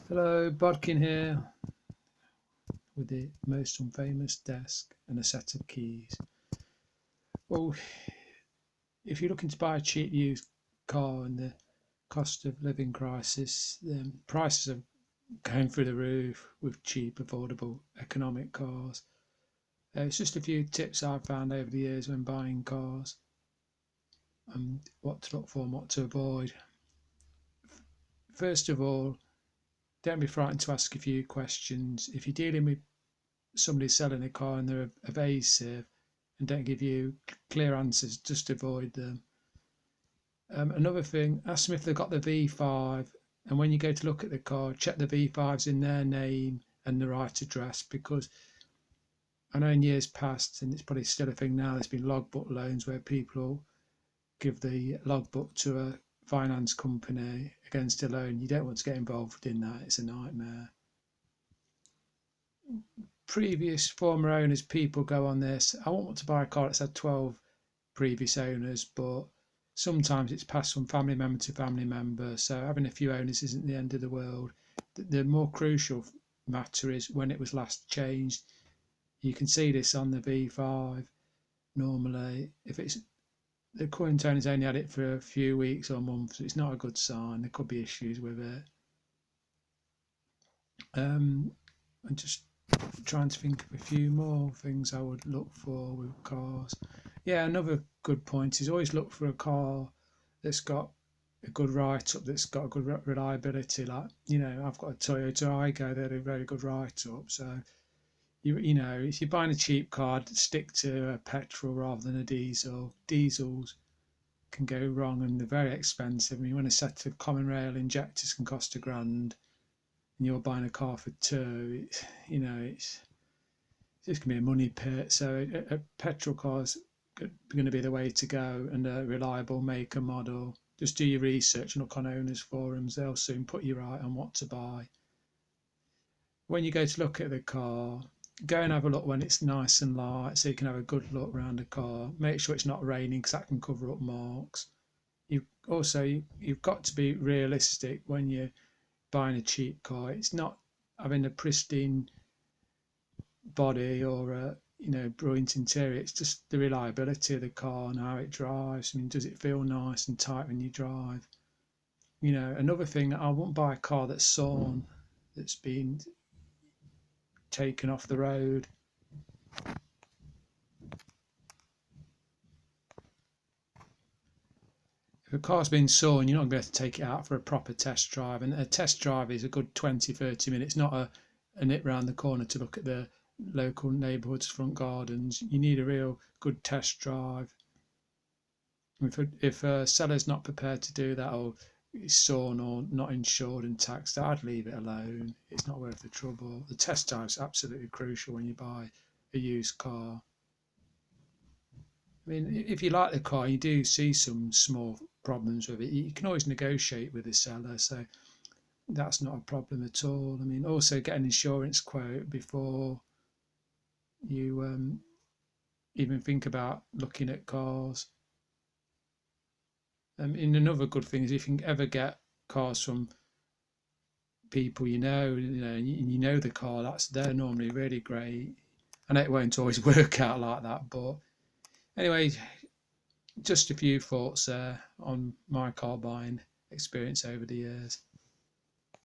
Hello, Bodkin here with the most unfamous desk and a set of keys. Well, if you're looking to buy a cheap used car in the cost of living crisis, then prices are going through the roof with cheap, affordable, economic cars. It's just a few tips I've found over the years when buying cars and what to look for and what to avoid. First of all, don't be frightened to ask a few questions. If you're dealing with somebody selling a car and they're evasive and don't give you clear answers, just avoid them. Another thing, ask them if they've got the V5, and when you go to look at the car, check the V5's in their name and the right address, because I know in years past, and it's probably still a thing now, there's been logbook loans where people give the logbook to a finance company against a loan. You don't want to get involved in that, it's a nightmare. Previous former owners, people go on this, I want to buy a car that's had 12 previous owners, but sometimes it's passed from family member to family member, so having a few owners isn't the end of the world. The more crucial matter is when it was last changed. You can see this on the V5 normally. If it's the current owner's only had it for a few weeks or months, it's not a good sign. There could be issues with it. I'm just trying to think of a few more things I would look for with cars. Yeah, another good point is always look for a car that's got a good write-up, that's got a good reliability. Like, I've got a Toyota Aygo, they had a very good write-up. So, if you're buying a cheap car, stick to a petrol rather than a diesel. Diesels can go wrong and they're very expensive. I mean, when a set of common rail injectors can cost £1,000, and you're buying a car for two, it's just going to be a money pit. So a petrol car's going to be the way to go, and a reliable make and model. Just do your research and look on owners forums. They'll soon put you right on what to buy. When you go to look at the car, go and have a look when it's nice and light, so you can have a good look around the car. Make sure it's not raining, because that can cover up marks. You've got to be realistic when you're buying a cheap car. It's not having a pristine body or a brilliant interior. It's just the reliability of the car and how it drives. I mean, does it feel nice and tight when you drive? Another thing, I won't buy a car that's sawn, that's been taken off the road. If a car's been sawn, you're not going to be able to take it out for a proper test drive, and a test drive is a good 20-30 minutes, not a nip round the corner to look at the local neighbourhood's front gardens. You need a real good test drive. If a seller's not prepared to do that, or is sawn or not insured and taxed, I'd leave it alone. It's not worth the trouble. The test drive is absolutely crucial when you buy a used car. I mean, if you like the car, you do see some small problems with it, you can always negotiate with the seller, so that's not a problem at all. I mean, also get an insurance quote before you even think about looking at cars. And another good thing is if you can ever get cars from people and you know the car, they're normally really great. I know it won't always work out like that, but anyway, just a few thoughts there on my car buying experience over the years.